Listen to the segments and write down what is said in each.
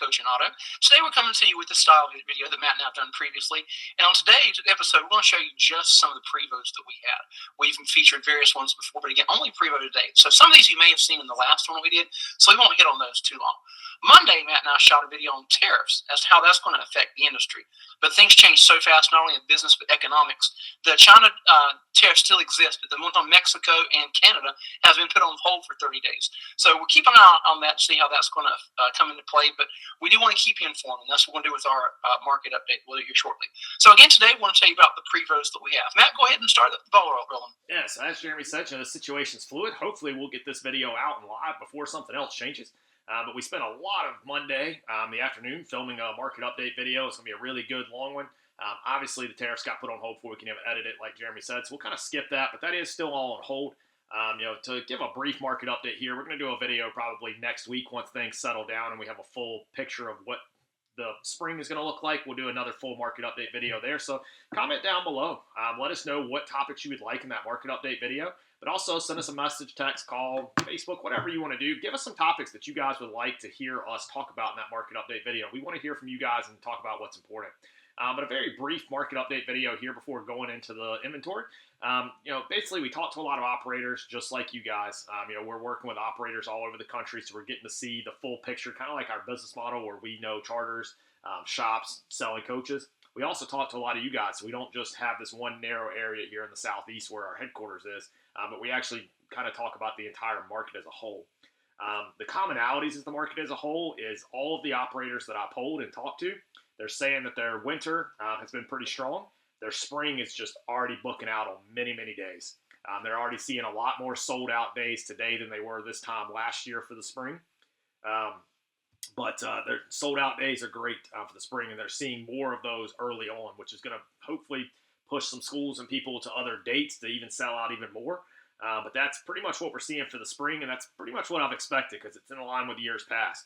Motorcoach and Auto. Today we're coming to you with the style video that Matt and I have done previously. And on today's episode, we're going to show you just some of the Prevosts that we had. We've featured various ones before, but again, only Prevost today. So some of these you may have seen in the last one we did, so we won't hit on those too long. Monday, Matt and I shot a video on tariffs as to how that's going to affect the industry. But things change so fast, not only in business but economics. The China tariff still exists, but the one on Mexico and Canada has been put on hold for 30 days. So we'll keep an eye on that to see how that's going to come into play. But we do want to keep you informed, and that's what we're going to do with our market update. We'll do here shortly. So again, today we want to tell you about the Prevost that we have. Matt, go ahead and start the ball rolling. Yes, as Jeremy said, the situation's fluid. Hopefully we'll get this video out and live before something else changes. But we spent a lot of Monday, the afternoon, filming a market update video. It's going to be a really good long one. Obviously, the tariffs got put on hold before we can even edit it, like Jeremy said. So we'll kind of skip that, but that is still all on hold. To give a brief market update here, we're going to do a video probably next week once things settle down and we have a full picture of what the spring is going to look like. We'll do another full market update video there. So comment down below. Let us know what topics you would like in that market update video. But also send us a message, text, call, Facebook, whatever you want to do. Give us some topics that you guys would like to hear us talk about in that market update video. We want to hear from you guys and talk about what's important. But a very brief market update video here before going into the inventory. Basically we talked to a lot of operators just like you guys. We're working with operators all over the country, so we're getting to see the full picture, kind of like our business model where we know charters, shops, selling coaches. We also talked to a lot of you guys, so we don't just have this one narrow area here in the Southeast where our headquarters is, but we actually kind of talk about the entire market as a whole. The commonalities of the market as a whole is all of the operators that I polled and talked to, they're saying that their winter has been pretty strong. Their spring is just already booking out on many, many days. They're already seeing a lot more sold out days today than they were this time last year for the spring. But their sold out days are great for the spring, and they're seeing more of those early on, which is going to hopefully push some schools and people to other dates to even sell out even more. But that's pretty much what we're seeing for the spring, and that's pretty much what I've expected because it's in line with years past.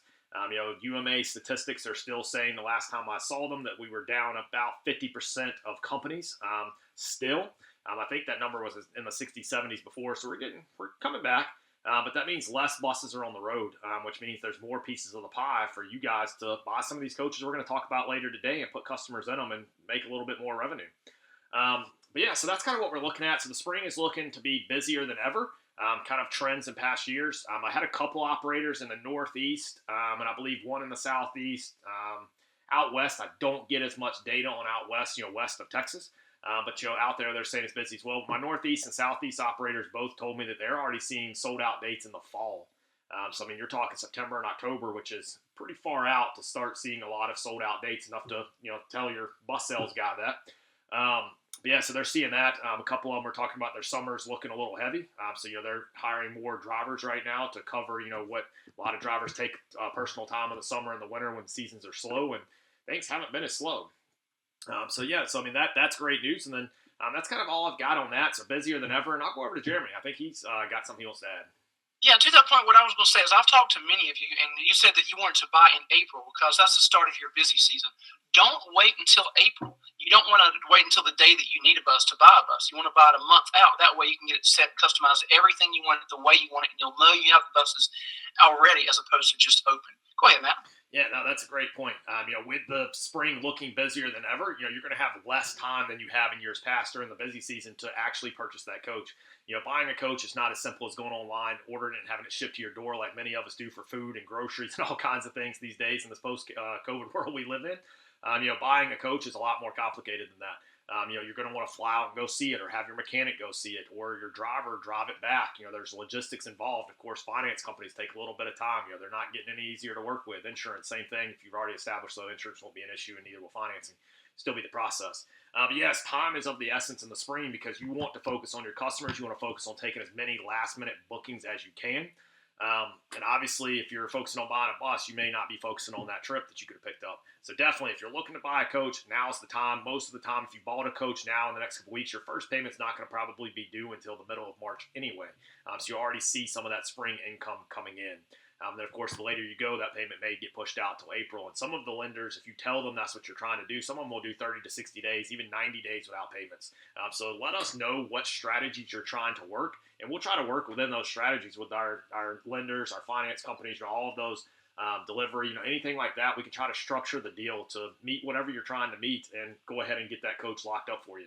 UMA statistics are still saying the last time I saw them that we were down about 50% of companies still. I think that number was in the 60s, 70s before, so we're coming back. But that means less buses are on the road, which means there's more pieces of the pie for you guys to buy some of these coaches we're going to talk about later today and put customers in them and make a little bit more revenue. But yeah, so that's kind of what we're looking at. So the spring is looking to be busier than ever. Kind of trends in past years. I had a couple operators in the Northeast, and I believe one in the Southeast. Out West, I don't get as much data on out West, west of Texas. But out there, they're saying it's busy as well. My Northeast and Southeast operators both told me that they're already seeing sold out dates in the fall. So, I mean, you're talking September and October, which is pretty far out to start seeing a lot of sold out dates, enough to, tell your bus sales guy that. But yeah, so they're seeing that. A couple of them are talking about their summers looking a little heavy. So, they're hiring more drivers right now to cover, what a lot of drivers take personal time in the summer and the winter when seasons are slow, and things haven't been as slow. So I mean, that's great news. And then that's kind of all I've got on that. So busier than ever. And I'll go over to Jeremy. I think he's got something he wants to add. Yeah, to that point, what I was going to say is I've talked to many of you, and you said that you wanted to buy in April because that's the start of your busy season. Don't wait until April. You don't want to wait until the day that you need a bus to buy a bus. You want to buy it a month out. That way you can get it set, customized, everything you want it the way you want it, and you'll know you have the buses already as opposed to just open. Go ahead, Matt. Yeah, no, that's a great point. With the spring looking busier than ever, you're going to have less time than you have in years past during the busy season to actually purchase that coach. Buying a coach is not as simple as going online, ordering it, and having it shipped to your door like many of us do for food and groceries and all kinds of things these days in this post-COVID world we live in. Buying a coach is a lot more complicated than that. You're going to want to fly out and go see it, or have your mechanic go see it, or your driver drive it back. There's logistics involved. Of course, finance companies take a little bit of time. They're not getting any easier to work with. Insurance, same thing. If you've already established that insurance won't be an issue, and neither will financing. Still be the process. But yes, time is of the essence in the spring because you want to focus on your customers. You want to focus on taking as many last-minute bookings as you can. And obviously, if you're focusing on buying a bus, you may not be focusing on that trip that you could have picked up. So definitely, if you're looking to buy a coach, now's the time. Most of the time, if you bought a coach now in the next couple weeks, your first payment's not going to probably be due until the middle of March anyway. So you already see some of that spring income coming in. Then, of course, the later you go, that payment may get pushed out till April. And some of the lenders, if you tell them that's what you're trying to do, some of them will do 30 to 60 days, even 90 days without payments. So let us know what strategies you're trying to work, and we'll try to work within those strategies with our lenders, our finance companies, all of those delivery, anything like that. We can try to structure the deal to meet whatever you're trying to meet and go ahead and get that coach locked up for you.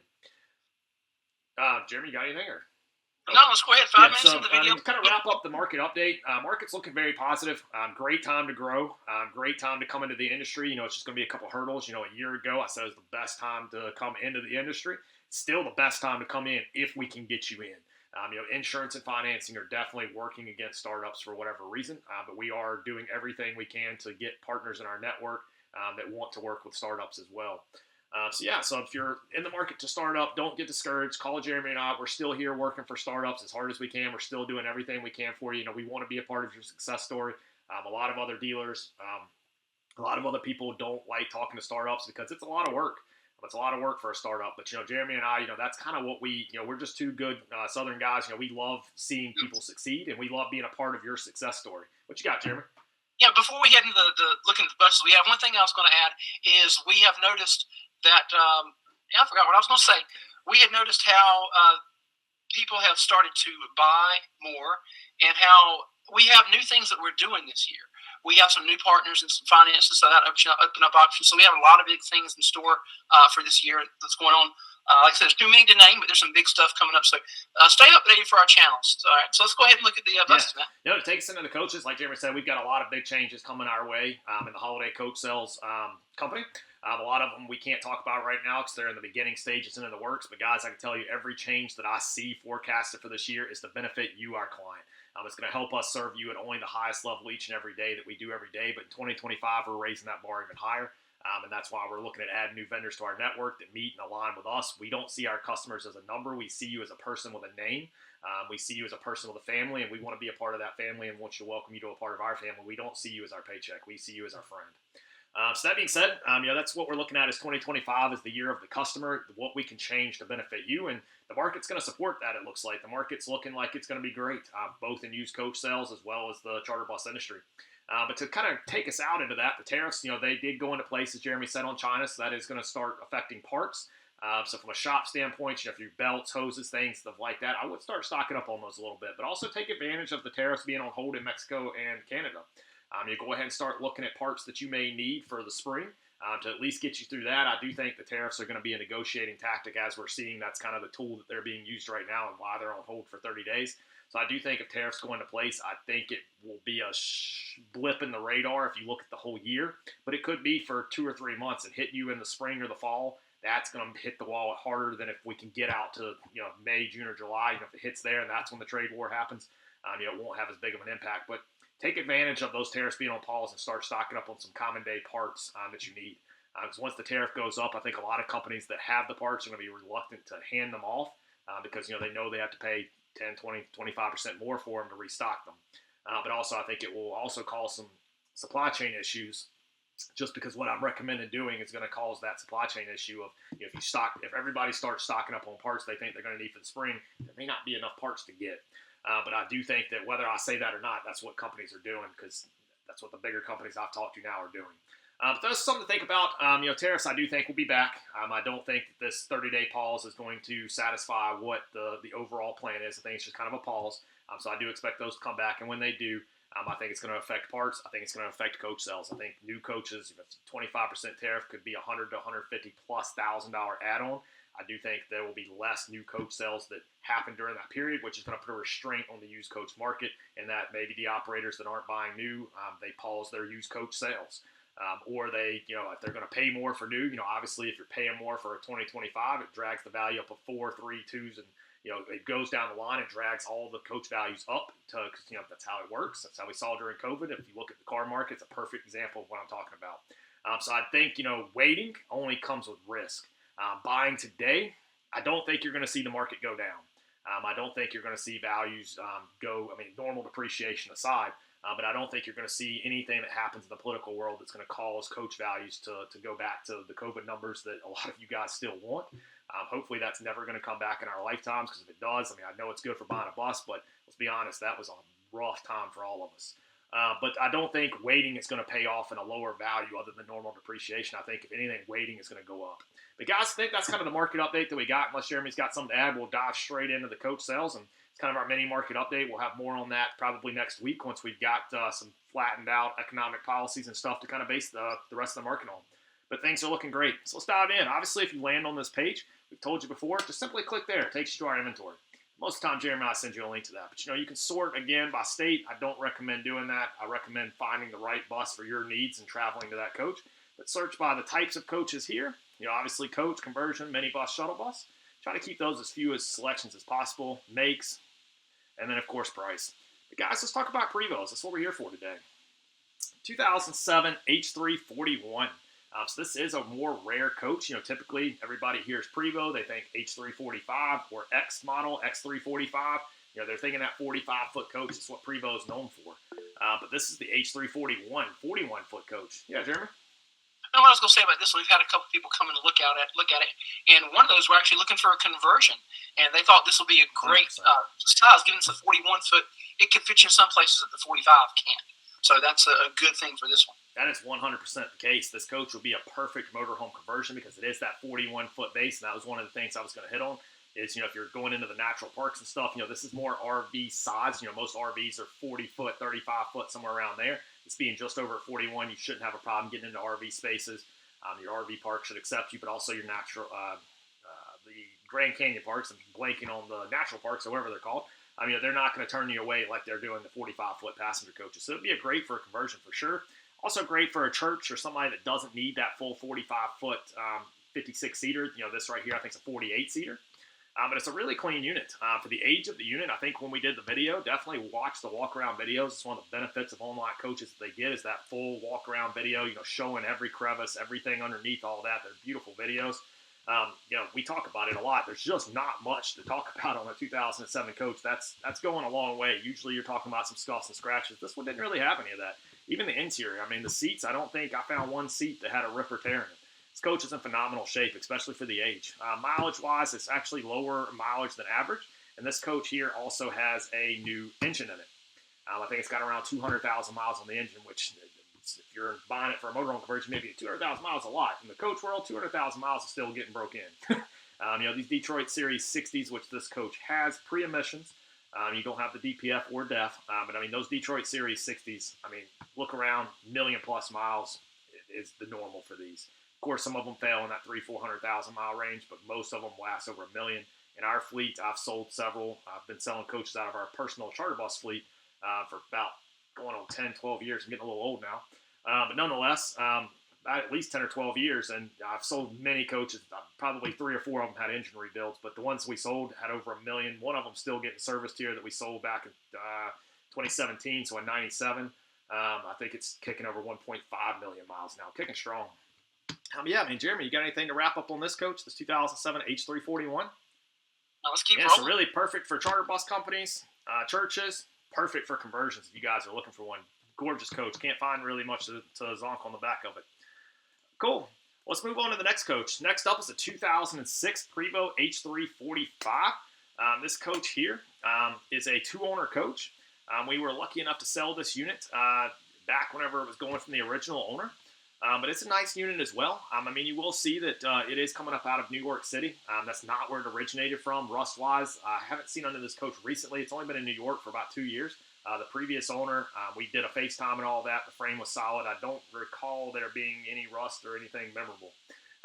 Jeremy, you got anything? Or? No, let's go ahead. 5 minutes into the video. To kind of wrap up the market update, market's looking very positive. Great time to grow. Great time to come into the industry. It's just going to be a couple hurdles. A year ago I said it was the best time to come into the industry. It's still the best time to come in if we can get you in. Insurance and financing are definitely working against startups for whatever reason, but we are doing everything we can to get partners in our network that want to work with startups as well. So if you're in the market to start up, don't get discouraged. Call Jeremy and I. We're still here working for startups as hard as we can. We're still doing everything we can for you. We want to be a part of your success story. A lot of other dealers, a lot of other people don't like talking to startups because it's a lot of work. It's a lot of work for a startup. But, Jeremy and I, that's kind of what we're just two good Southern guys. We love seeing people succeed, and we love being a part of your success story. What you got, Jeremy? Yeah, before we head into the looking at the budgets we have, one thing I was going to add is we have noticed that I forgot what I was going to say. We had noticed how people have started to buy more, and how we have new things that we're doing this year. We have some new partners and some finances, so that open up options. So we have a lot of big things in store for this year that's going on. Like I said, there's too many to name, but there's some big stuff coming up. So stay updated for our channels. All right, so let's go ahead and look at the buses, man. To take us into the coaches, like Jeremy said, we've got a lot of big changes coming our way in the holiday coach sales company. A lot of them we can't talk about right now because they're in the beginning stages and in the works. But guys, I can tell you every change that I see forecasted for this year is to benefit you, our client. It's going to help us serve you at only the highest level each and every day that we do every day. But in 2025, we're raising that bar even higher. And that's why we're looking at adding new vendors to our network that meet and align with us. We don't see our customers as a number. We see you as a person with a name. We see you as a person with a family, and we want to be a part of that family and want to welcome you to a part of our family. We don't see you as our paycheck. We see you as our friend. So that being said, that's what we're looking at is 2025 is the year of the customer, what we can change to benefit you. And the market's going to support that, it looks like. The market's looking like it's going to be great, both in used coach sales as well as the charter bus industry. But to kind of take us out into that, the tariffs, they did go into place, as Jeremy said, on China, so that is going to start affecting parts. So from a shop standpoint, if your belts, hoses, things, stuff like that, I would start stocking up on those a little bit, but also take advantage of the tariffs being on hold in Mexico and Canada. You go ahead and start looking at parts that you may need for the spring to at least get you through that. I do think the tariffs are going to be a negotiating tactic, as we're seeing. That's kind of the tool that they're being used right now and why they're on hold for 30 days. So I do think if tariffs go into place, I think it will be a blip in the radar if you look at the whole year. But it could be for 2 or 3 months and hit you in the spring or the fall. That's going to hit the wall harder than if we can get out to May, June, or July. If it hits there and that's when the trade war happens, it won't have as big of an impact. But take advantage of those tariffs being on pause and start stocking up on some common day parts that you need. Because once the tariff goes up, I think a lot of companies that have the parts are going to be reluctant to hand them off because they know they have to pay 10, 20, 25% more for them to restock them. But also I think it will also cause some supply chain issues, just because what I'm recommending doing is going to cause that supply chain issue of if everybody starts stocking up on parts they think they're going to need for the spring, there may not be enough parts to get. But I do think that whether I say that or not, that's what companies are doing, because that's what the bigger companies I've talked to now are doing. But that's something to think about. Tariffs I do think will be back. I don't think that this 30-day pause is going to satisfy what the overall plan is. I think it's just kind of a pause. So I do expect those to come back. And when they do, I think it's going to affect parts. I think it's going to affect coach sales. I think new coaches, if it's a 25% tariff, could be $100,000 to $150,000+ add-on. I do think there will be less new coach sales that happen during that period, which is going to put a restraint on the used coach market, and that maybe the operators that aren't buying new, they pause their used coach sales. Or they, if they're going to pay more for new, obviously if you're paying more for a 2025, it drags the value up of 4, 3, 2s, and, it goes down the line and drags all the coach values up because, that's how it works. That's how we saw during COVID. If you look at the car market, it's a perfect example of what I'm talking about. So I think, waiting only comes with risk. Buying today, I don't think you're going to see the market go down. I don't think you're going to see values go, normal depreciation aside, but I don't think you're going to see anything that happens in the political world that's going to cause coach values to go back to the COVID numbers that a lot of you guys still want. Hopefully that's never going to come back in our lifetimes, because if it does, I know it's good for buying a bus, but let's be honest, that was a rough time for all of us. But I don't think waiting is going to pay off in a lower value other than normal depreciation. I think, if anything, waiting is going to go up. But guys, I think that's kind of the market update that we got. Unless Jeremy's got something to add, we'll dive straight into the coach sales. And it's kind of our mini market update. We'll have more on that probably next week once we've got some flattened out economic policies and stuff to kind of base the rest of the market on. But things are looking great. So let's dive in. Obviously, if you land on this page, we've told you before, just simply click there. It takes you to our inventory. Most of the time, Jeremy, I send you a link to that. But, you can sort, again, by state. I don't recommend doing that. I recommend finding the right bus for your needs and traveling to that coach. But search by the types of coaches here. Obviously, coach, conversion, minibus, shuttle bus. Try to keep those as few as selections as possible. Makes, and then, of course, price. But, guys, let's talk about Prevost. That's what we're here for today. 2007 H341. So this is a more rare coach. Typically everybody hears Prevost, they think H345 or X model, X345. They're thinking that 45-foot coach is what Prevost is known for. But this is the H341, 41-foot coach. Yeah, Jeremy? Now, what I was going to say about this one, we've had a couple people come in to look at it, and one of those were actually looking for a conversion, and they thought this would be a great size, given it's a 41-foot. It could fit you in some places that the 45 can't. So that's a good thing for this one. That is 100% the case. This coach will be a perfect motorhome conversion because it is that 41-foot base, and that was one of the things I was going to hit on. Is if you're going into the natural parks and stuff, this is more RV size. Most RVs are 40-foot, 35-foot, somewhere around there. It's being just over 41. You shouldn't have a problem getting into RV spaces. Your RV park should accept you, but also your natural, the Grand Canyon parks. I'm blanking on the natural parks, or whatever they're called. They're not going to turn you away like they're doing the 45-foot passenger coaches. So it'd be great for a conversion for sure. Also great for a church or somebody that doesn't need that full 45-foot 56-seater. This right here I think is a 48-seater. But it's a really clean unit. For the age of the unit, I think when we did the video, definitely watch the walk-around videos. It's one of the benefits of online coaches that they get is that full walk-around video, showing every crevice, everything underneath all that. They're beautiful videos. We talk about it a lot. There's just not much to talk about on a 2007 coach. That's going a long way. Usually you're talking about some scuffs and scratches. This one didn't really have any of that. Even the interior. The seats, I don't think I found one seat that had a rip or tear in it. This coach is in phenomenal shape, especially for the age. Mileage-wise, it's actually lower mileage than average. And this coach here also has a new engine in it. I think it's got around 200,000 miles on the engine, which if you're buying it for a motorhome conversion, maybe 200,000 miles is a lot. In the coach world, 200,000 miles is still getting broke in. These Detroit Series 60s, which this coach has, pre-emissions. You don't have the DPF or DEF. But those Detroit Series 60s, look around, million-plus miles is the normal for these. Of course, some of them fail in that 300,000-400,000 mile range, but most of them last over $1 million. In our fleet, I've sold several. I've been selling coaches out of our personal charter bus fleet for about going on 10, 12 years. I'm getting a little old now. But nonetheless, at least 10 or 12 years, and I've sold many coaches. Probably 3 or 4 of them had engine rebuilds, but the ones we sold had over $1 million. One of them still getting serviced here that we sold back in 2017, so in 97. I think it's kicking over 1.5 million miles now, kicking strong. Jeremy, you got anything to wrap up on this coach, this 2007 H341? Now let's keep rolling. So really perfect for charter bus companies, churches, perfect for conversions if you guys are looking for one. Gorgeous coach. Can't find really much to zonk on the back of it. Cool. Let's move on to the next coach. Next up is a 2006 Prevost H345. This coach here is a 2-owner coach. We were lucky enough to sell this unit back whenever it was going from the original owner. But it's a nice unit as well. You will see that it is coming up out of New York City. That's not where it originated from, rust-wise. I haven't seen under this coach recently. It's only been in New York for about 2 years. The previous owner, we did a FaceTime and all that. The frame was solid. I don't recall there being any rust or anything memorable.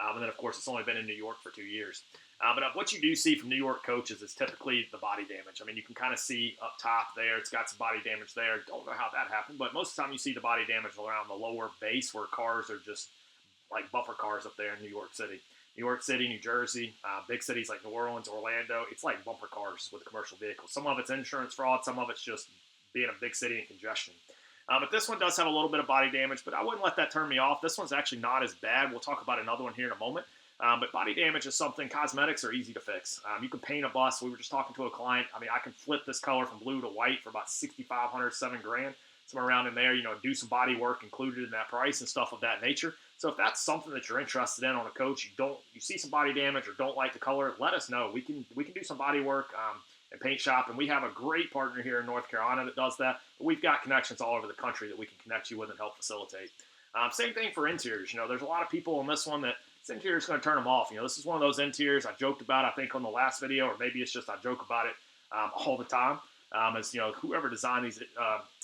And then, of course, it's only been in New York for 2 years. But what you do see from New York coaches is typically the body damage. You can kind of see up top there. It's got some body damage there. Don't know how that happened, but most of the time you see the body damage around the lower base where cars are just like bumper cars up there in New York City. New York City, New Jersey, big cities like New Orleans, Orlando, it's like bumper cars with commercial vehicles. Some of it's insurance fraud. Some of it's just being a big city and congestion. But this one does have a little bit of body damage, but I wouldn't let that turn me off. This one's actually not as bad. We'll talk about another one here in a moment. But body damage is something, cosmetics are easy to fix. You can paint a bus. We were just talking to a client. I can flip this color from blue to white for about $6,500, $7,000, somewhere around in there, do some body work included in that price and stuff of that nature. So if that's something that you're interested in on a coach, you see some body damage or don't like the color, let us know. We can do some body work. and paint shop, and we have a great partner here in North Carolina that does that. But we've got connections all over the country that we can connect you with and help facilitate. Same thing for interiors. There's a lot of people on this one that this interior is going to turn them off. This is one of those interiors I joked about, I think, on the last video, or maybe it's just I joke about it all the time. As whoever designed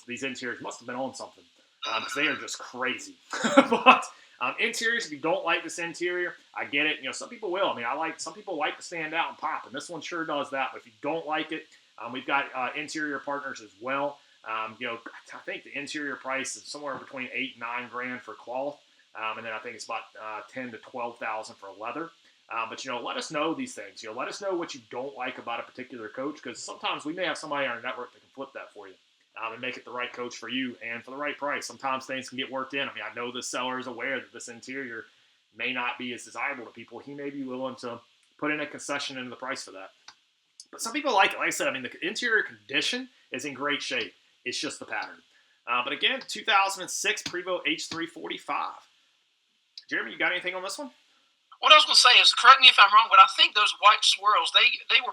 these interiors must have been on something, because they are just crazy. But interiors, if you don't like this interior, I get it. Some people will. Some people like to stand out and pop, and this one sure does that. But if you don't like it, we've got interior partners as well. I think the interior price is somewhere between $8,000 and $9,000 for cloth, and then I think it's about $10,000 to $12,000 for leather. But let us know these things. Let us know what you don't like about a particular coach, because sometimes we may have somebody on our network that can flip that for you and make it the right coach for you and for the right price. Sometimes things can get worked in. I know the seller is aware that this interior may not be as desirable to people. He may be willing to put in a concession into the price for that. But some people like it. Like I said, the interior condition is in great shape. It's just the pattern. But again, 2006 Prevost H345. Jeremy, you got anything on this one? What I was going to say is, correct me if I'm wrong, but I think those white swirls, they were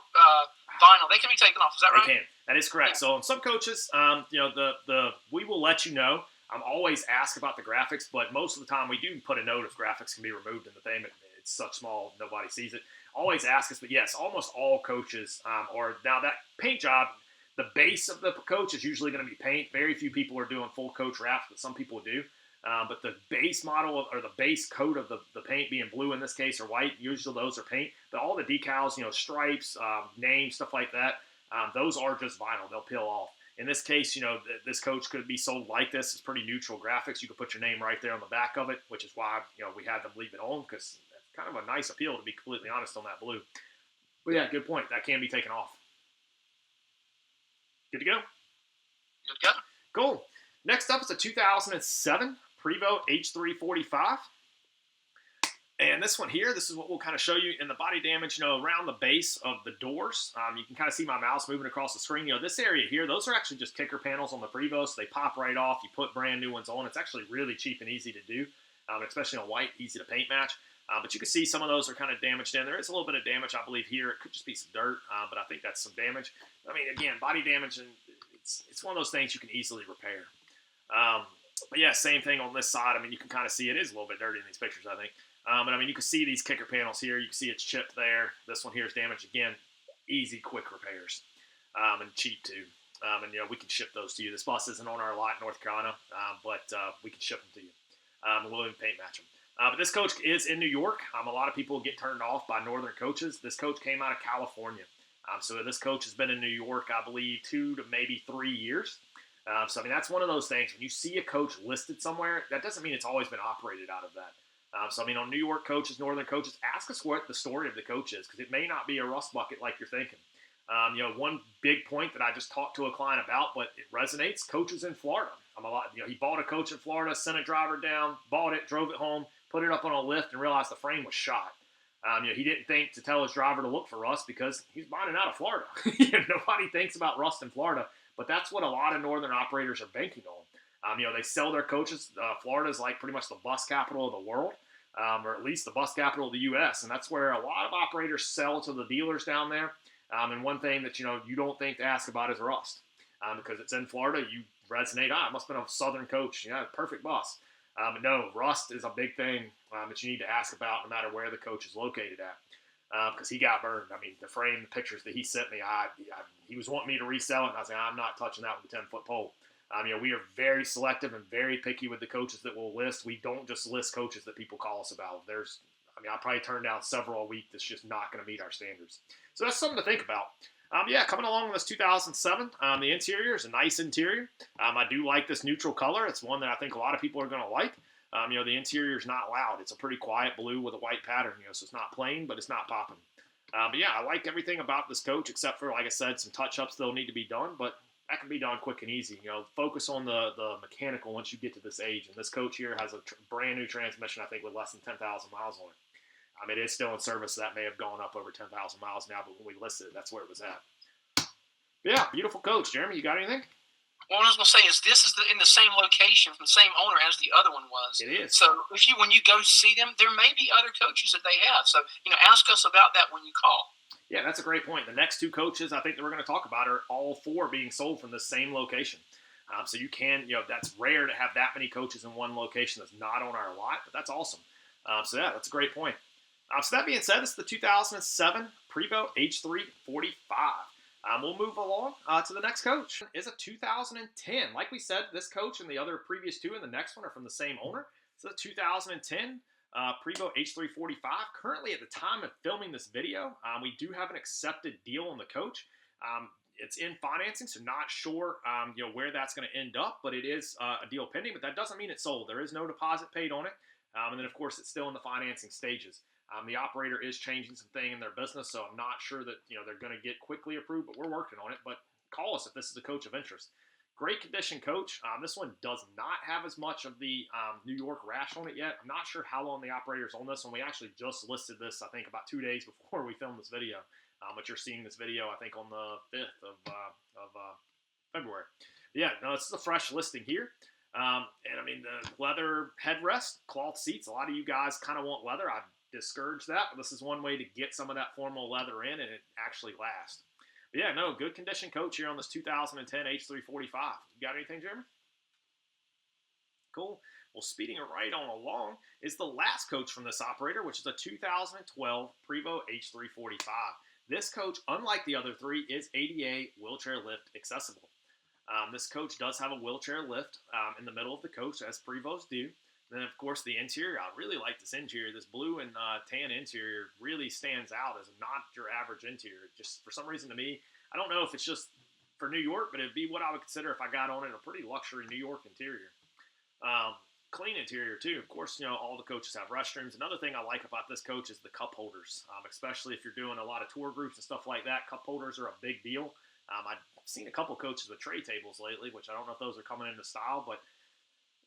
vinyl. They can be taken off. Is that right? They can. That is correct. Yeah. So on some coaches, we will let you know. I'm always asked about the graphics, but most of the time we do put a note if graphics can be removed in the thing. It's such small, nobody sees it. Always ask us, but yes, almost all coaches now that paint job, the base of the coach is usually going to be paint. Very few people are doing full coach wraps, but some people do. But the base model or the base coat of the paint being blue in this case or white, usually those are paint. But all the decals, stripes, names, stuff like that, those are just vinyl. They'll peel off. In this case, this coach could be sold like this. It's pretty neutral graphics. You could put your name right there on the back of it, which is why we had them leave it on, because that's kind of a nice appeal, to be completely honest, on that blue. But yeah, good point. That can be taken off. Good to go? Good to go. Cool. Next up is a 2007 Prevost H345. And this one here, this is what we'll kind of show you in the body damage, around the base of the doors. You can kind of see my mouse moving across the screen. This area here, those are actually just kicker panels on the Prevost. They pop right off. You put brand new ones on. It's actually really cheap and easy to do, especially on white, easy to paint match. But you can see some of those are kind of damaged in. There is a little bit of damage, I believe, here. It could just be some dirt, but I think that's some damage. Again, body damage, and it's one of those things you can easily repair. But yeah, same thing on this side. You can kind of see it is a little bit dirty in these pictures, I think. But you can see these kicker panels here. You can see it's chipped there. This one here is damaged. Again, easy, quick repairs, and cheap too. And we can ship those to you. This bus isn't on our lot in North Carolina, but we can ship them to you. And we'll even paint match them. But this coach is in New York. A lot of people get turned off by northern coaches. This coach came out of California. So this coach has been in New York, I believe, 2 to maybe 3 years. So that's one of those things. When you see a coach listed somewhere, that doesn't mean it's always been operated out of that. On New York coaches, northern coaches, ask us what the story of the coach is, because it may not be a rust bucket like you're thinking. One big point that I just talked to a client about, but it resonates, coaches in Florida. He bought a coach in Florida, sent a driver down, bought it, drove it home, put it up on a lift, and realized the frame was shot. He didn't think to tell his driver to look for rust because he's buying it out of Florida. Nobody thinks about rust in Florida, but that's what a lot of northern operators are banking on. They sell their coaches. Florida is like pretty much the bus capital of the world, or at least the bus capital of the U.S., and that's where a lot of operators sell to the dealers down there. And one thing that you don't think to ask about is rust, because it's in Florida. You resonate. It must have been a southern coach. Yeah, perfect bus. But no, rust is a big thing that you need to ask about no matter where the coach is located at, because he got burned. The frame, the pictures that he sent me, he was wanting me to resell it, and I was like, I'm not touching that with a 10-foot pole. We are very selective and very picky with the coaches that we'll list. We don't just list coaches that people call us about. I'll probably turn down several a week that's just not going to meet our standards. So that's something to think about. Coming along with this 2007, the interior is a nice interior. I do like this neutral color. It's one that I think a lot of people are going to like. The interior is not loud. It's a pretty quiet blue with a white pattern. So it's not plain, but it's not popping. I like everything about this coach except for, like I said, some touch-ups that'll need to be done, but that can be done quick and easy. Focus on the mechanical once you get to this age. And this coach here has a brand new transmission, I think, with less than 10,000 miles on it. It is still in service, so that may have gone up over 10,000 miles now, but when we listed it, that's where it was at. But yeah, beautiful coach. Jeremy, you got anything? Well, what I was going to say is this is in the same location from the same owner as the other one was. It is. So when you go see them, there may be other coaches that they have. So, ask us about that when you call. Yeah, that's a great point. The next two coaches I think that we're going to talk about are all four being sold from the same location. So you can, that's rare to have that many coaches in one location that's not on our lot, but that's awesome. So yeah, that's a great point. So that being said, it's the 2007 Prevost H345. We'll move along to the next coach. Is a 2010. Like we said, this coach and the other previous two and the next one are from the same owner. It's a 2010 Prevost H345. Currently, at the time of filming this video, we do have an accepted deal on the coach. It's in financing, so not sure where that's going to end up, but it is a deal pending. But that doesn't mean it's sold. There is no deposit paid on it, and then of course it's still in the financing stages. The operator is changing some thing in their business, so I'm not sure that they're going to get quickly approved, but we're working on it. But call us if this is a coach of interest. Great condition coach. This one does not have as much of the New York rash on it yet. I'm not sure how long the operator's on this one. We actually just listed this, I think, about 2 days before we filmed this video. But you're seeing this video, I think, on the 5th of February. Yeah, no, this is a fresh listing here. And I mean, the leather headrest, cloth seats. A lot of you guys kind of want leather. I discourage that, but this is one way to get some of that formal leather in, and it actually lasts. But yeah, no, good condition coach here on this 2010 H345. You got anything, Jeremy? Cool. Well, speeding it right on along is the last coach from this operator, which is a 2012 Prevost H345. This coach, unlike the other three, is ADA wheelchair lift accessible. This coach does have a wheelchair lift in the middle of the coach, as Prevost do. And then, of course, the interior. I really like this interior. This blue and tan interior really stands out as not your average interior. Just for some reason to me, I don't know if it's just for New York, but it'd be what I would consider if I got on in a pretty luxury New York interior. Clean interior, too. Of course, all the coaches have restrooms. Another thing I like about this coach is the cup holders, especially if you're doing a lot of tour groups and stuff like that. Cup holders are a big deal. I've seen a couple coaches with tray tables lately, which I don't know if those are coming into style, but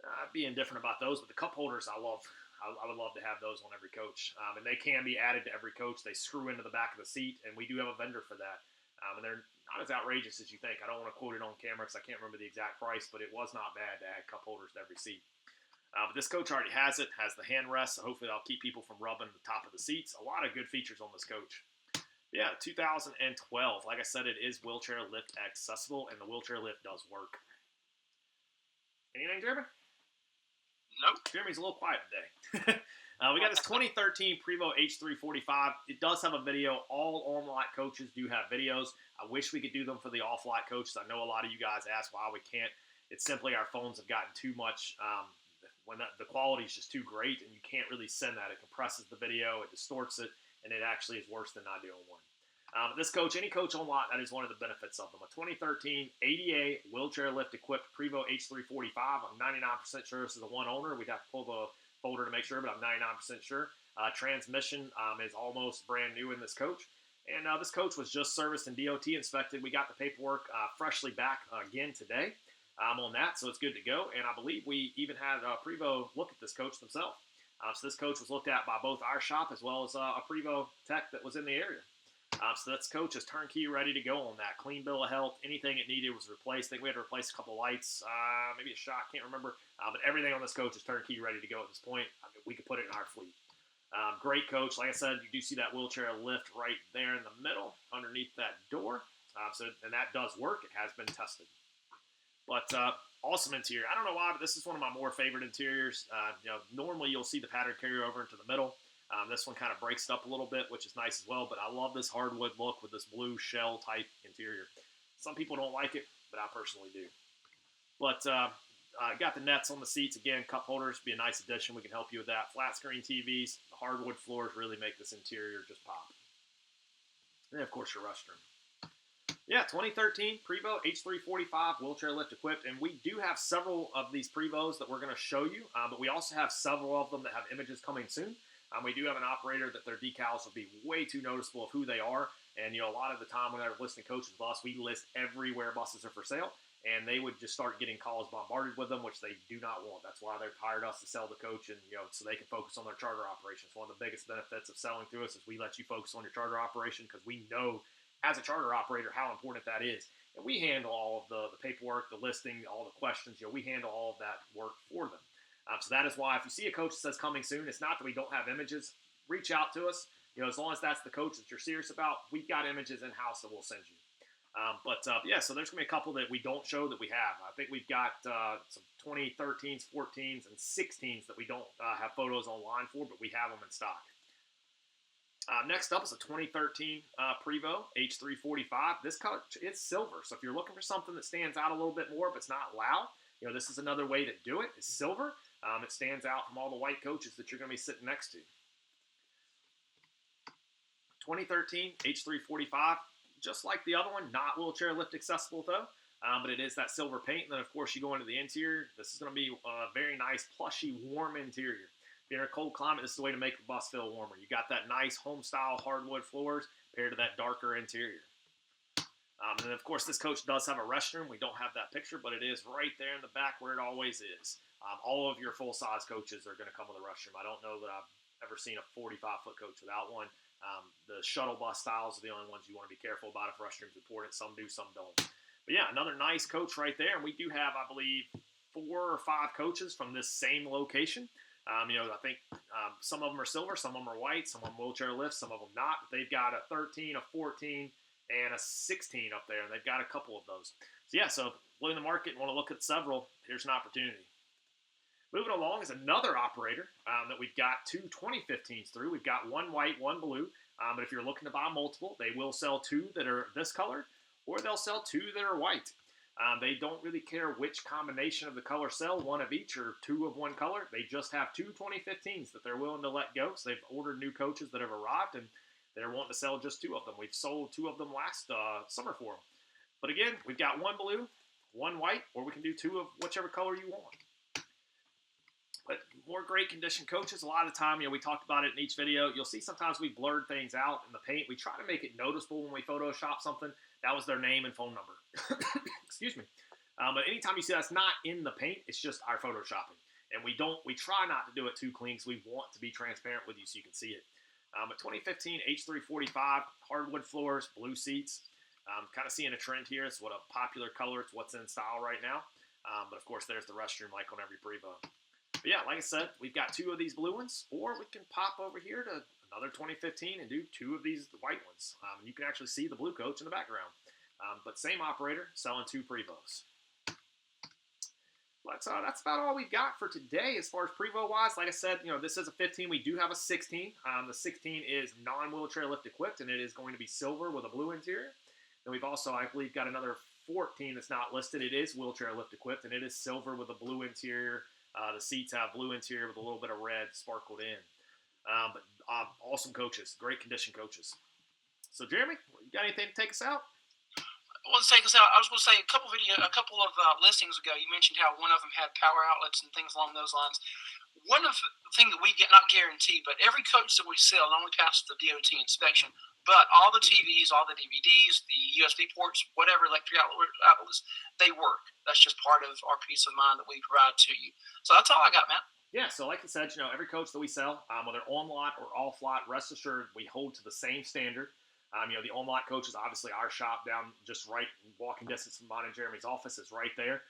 I'd be indifferent about those. But the cup holders I love. I would love to have those on every coach. And they can be added to every coach. They screw into the back of the seat, and we do have a vendor for that. And they're not as outrageous as you think. I don't want to quote it on camera because I can't remember the exact price, but it was not bad to add cup holders to every seat. But this coach already has it, has the hand rest, so hopefully that'll keep people from rubbing the top of the seats. A lot of good features on this coach. Yeah, 2012. Like I said, it is wheelchair lift accessible, and the wheelchair lift does work. Anything, Jeremy? Nope. Jeremy's a little quiet today. We got this 2013 Prevost H345. It does have a video. All on-lot coaches do have videos. I wish we could do them for the off-lot coaches. I know a lot of you guys ask why we can't. It's simply our phones have gotten too much. When the quality is just too great, and you can't really send that. It compresses the video, it distorts it, and it actually is worse than not doing one. This coach, any coach on lot, that is one of the benefits of them. A 2013 ADA wheelchair lift equipped Prevost H345. I'm 99% sure this is the one owner. We'd have to pull the folder to make sure, but I'm 99% sure. Transmission is almost brand new in this coach. And this coach was just serviced and DOT inspected. We got the paperwork freshly back again today. On that, so it's good to go. And I believe we even had Prevost look at this coach themselves. So this coach was looked at by both our shop as well as a Prevost tech that was in the area. So this coach is turnkey ready to go on that. Clean bill of health. Anything it needed was replaced. I think we had to replace a couple lights, maybe a shot, can't remember. But everything on this coach is turnkey ready to go at this point. I mean, we could put it in our fleet. Great coach. Like I said, you do see that wheelchair lift right there in the middle underneath that door. And that does work. It has been tested. But awesome interior. I don't know why, but this is one of my more favorite interiors. Normally you'll see the pattern carry over into the middle. This one kind of breaks it up a little bit, which is nice as well. But I love this hardwood look with this blue shell type interior. Some people don't like it, but I personally do. But got the nets on the seats. Again, cup holders be a nice addition. We can help you with that. Flat screen TVs. The hardwood floors really make this interior just pop. And then, of course, your restroom. Yeah, 2013 Prevost H345 wheelchair lift equipped, and we do have several of these Prevosts that we're going to show you, but we also have several of them that have images coming soon. We do have an operator that their decals will be way too noticeable of who they are, and a lot of the time when they're listing coaches with us, we list everywhere buses are for sale, and they would just start getting calls bombarded with them, which they do not want. That's why they've hired us to sell the coach, and so they can focus on their charter operations. One of the biggest benefits of selling through us is we let you focus on your charter operation because we know as a charter operator how important that is. And we handle all of the paperwork, the listing, all the questions. We handle all of that work for them. So that is why if you see a coach that says coming soon, it's not that we don't have images. Reach out to us. as long as that's the coach that you're serious about, we've got images in-house that we'll send you. So there's going to be a couple that we don't show that we have. I think we've got some 2013s, 14s, and 16s that we don't have photos online for, but we have them in stock. Next up is a 2013 Prevost H345. This color is silver, so if you're looking for something that stands out a little bit more, but it's not loud, this is another way to do it. It's silver. It stands out from all the white coaches that you're going to be sitting next to. 2013 H345, just like the other one, not wheelchair lift accessible though, but it is that silver paint. And then of course you go into the interior. This is going to be a very nice, plushy, warm interior. If you're in a cold climate, this is the way to make the bus feel warmer. You got that nice home-style hardwood floors paired to that darker interior. And then, of course, this coach does have a restroom. We don't have that picture, but it is right there in the back where it always is. All of your full-size coaches are going to come with a restroom. I don't know that I've ever seen a 45-foot coach without one. The shuttle bus styles are the only ones you want to be careful about if restrooms important. Some do, some don't. But, yeah, another nice coach right there. And we do have, I believe, 4 or 5 coaches from this same location. I think some of them are silver, some of them are white, some of them wheelchair lift, some of them not. But they've got a 13, a 14, and a 16 up there, and they've got a couple of those. So if you're in the market and want to look at several, here's an opportunity. Moving along is another operator that we've got 2 2015s through. We've got one white, one blue. But if you're looking to buy multiple, they will sell 2 that are this color, or they'll sell 2 that are white. They don't really care which combination of the color sell, 1 of each or 2 of one color. They just have 2 2015s that they're willing to let go. So they've ordered new coaches that have arrived, and they're wanting to sell just 2 of them. We've sold 2 of them last summer for them. But again, we've got 1 blue, 1 white, or we can do 2 of whichever color you want. But more great condition coaches, a lot of the time, we talked about it in each video. You'll see sometimes we blurred things out in the paint. We try to make it noticeable when we Photoshop something. That was their name and phone number. Excuse me. But anytime you see that's not in the paint, it's just our Photoshopping. And we try not to do it too clean because we want to be transparent with you so you can see it. But 2015 H345, hardwood floors, blue seats. Kind of seeing a trend here. It's what a popular color. It's what's in style right now. But of course, there's the restroom like on every Prevost. But yeah, like I said, we've got 2 of these blue ones, or we can pop over here to another 2015 and do 2 of these white ones. You can actually see the blue coach in the background. But same operator, selling 2 Prevosts. But that's about all we've got for today as far as Prevost-wise. Like I said, this is a 15. We do have a 16. The 16 is non-wheelchair lift equipped, and it is going to be silver with a blue interior. And we've also, I believe, got another 14 that's not listed. It is wheelchair lift equipped, and it is silver with a blue interior. The seats have blue interior with a little bit of red sparkled in. But awesome coaches, great condition coaches. So, Jeremy, you got anything to take us out? Well, let's take us out. I was going to say a couple of listings ago, you mentioned how one of them had power outlets and things along those lines. One of the things that we get, not guaranteed, but every coach that we sell not only passes the DOT inspection, but all the TVs, all the DVDs, the USB ports, whatever electric outlets, they work. That's just part of our peace of mind that we provide to you. So that's all I got, man. Yeah, so like I said, every coach that we sell, whether on lot or off lot, rest assured we hold to the same standard. The on lot coach is obviously our shop down just right, walking distance from mine and Jeremy's office is right there.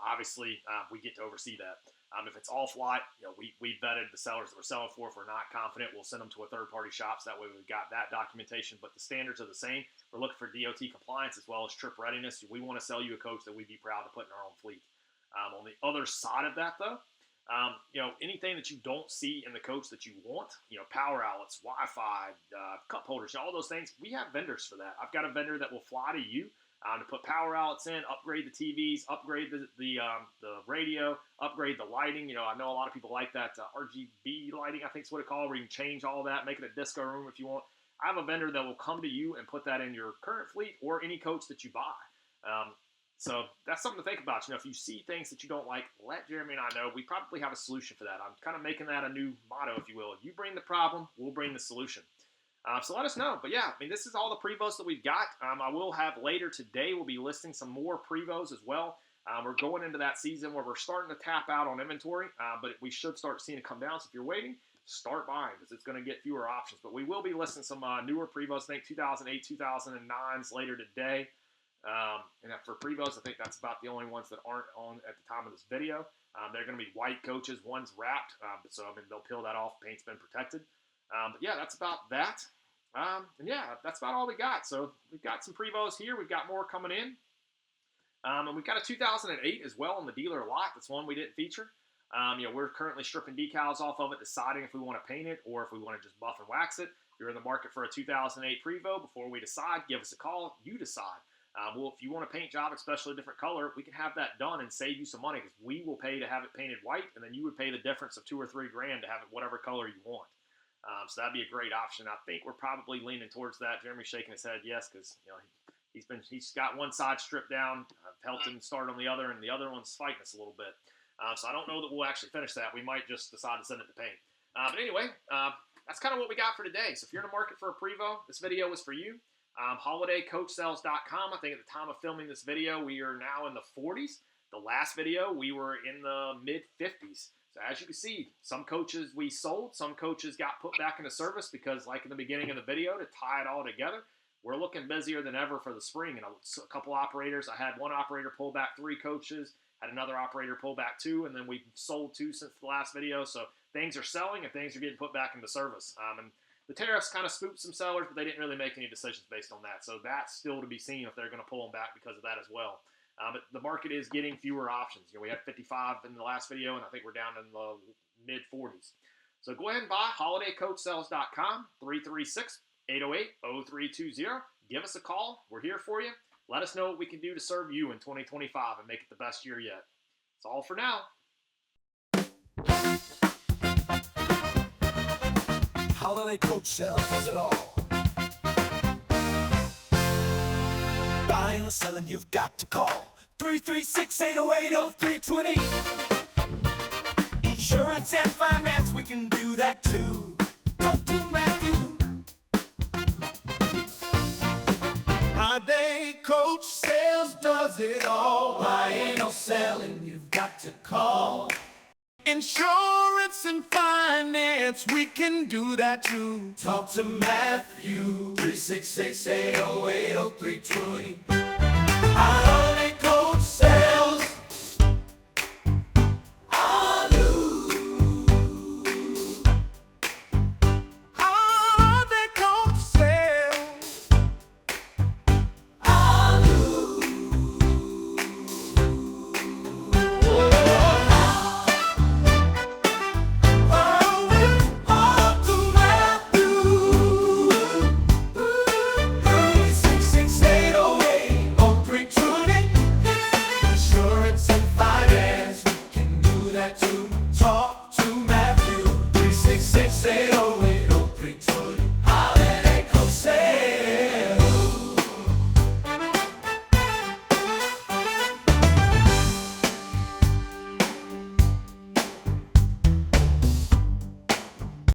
Obviously, we get to oversee that. If it's off lot, we vetted the sellers that we're selling for. If we're not confident, we'll send them to a third-party shop. So that way we've got that documentation. But the standards are the same. We're looking for DOT compliance as well as trip readiness. We want to sell you a coach that we'd be proud to put in our own fleet. On the other side of that, though, anything that you don't see in the coach that you want, power outlets, Wi-Fi, cup holders, all those things, we have vendors for that. I've got a vendor that will fly to you to put power outlets in, upgrade the TVs, upgrade the radio, upgrade the lighting. I know a lot of people like that RGB lighting, I think is what it's called, where you can change all that, make it a disco room if you want. I have a vendor that will come to you and put that in your current fleet or any coach that you buy. So that's something to think about. If you see things that you don't like, let Jeremy and I know. We probably have a solution for that. I'm kind of making that a new motto, if you will. You bring the problem, we'll bring the solution. So let us know. But yeah, this is all the Prevosts that we've got. I will have later today, we'll be listing some more Prevosts as well. We're going into that season where we're starting to tap out on inventory, but we should start seeing it come down. So if you're waiting, start buying because it's going to get fewer options. But we will be listing some newer Prevosts, I think 2008, 2009s later today. And for Prevost, I think that's about the only ones that aren't on at the time of this video. They're going to be white coaches. One's wrapped, so they'll peel that off. Paint's been protected. But yeah, that's about that. And yeah, that's about all we got. So we've got some Prevost here. We've got more coming in. And we've got a 2008 as well on the dealer lot. That's one we didn't feature. We're currently stripping decals off of it, deciding if we want to paint it or if we want to just buff and wax it. If you're in the market for a 2008 Prevost, before we decide, give us a call. You decide. If you want a paint job, especially a different color, we can have that done and save you some money because we will pay to have it painted white, and then you would pay the difference of $2 or $3 grand to have it whatever color you want. So that'd be a great option. I think we're probably leaning towards that. Jeremy's shaking his head yes because he's got one side stripped down. I've helped him start on the other, and the other one's fighting us a little bit. So I don't know that we'll actually finish that. We might just decide to send it to paint. But anyway, that's kind of what we got for today. So if you're in the market for a Prevost, this video was for you. HolidayCoachSales.com. I think at the time of filming this video, we are now in the 40s. The last video, we were in the mid-50s. So as you can see, some coaches we sold, some coaches got put back into service because, like in the beginning of the video, to tie it all together, we're looking busier than ever for the spring. And a couple operators, I had one operator pull back 3 coaches, had another operator pull back 2, and then we sold 2 since the last video. So things are selling and things are getting put back into service. And the tariffs kind of spooked some sellers, but they didn't really make any decisions based on that. So that's still to be seen if they're going to pull them back because of that as well. But the market is getting fewer options. We had 55 in the last video, and I think we're down in the mid-40s. So go ahead and buy HolidayCoachSales.com, 336-808-0320. Give us a call. We're here for you. Let us know what we can do to serve you in 2025 and make it the best year yet. That's all for now. Holiday Coach Sales does it all. Buying or selling, you've got to call 336-808-0320. Insurance and finance, we can do that too. Talk to Matthew. Holiday Coach Sales does it all. Buying or selling, you've got to call. Insurance and finance, we can do that too. Talk to Matthew, 366-808-0320.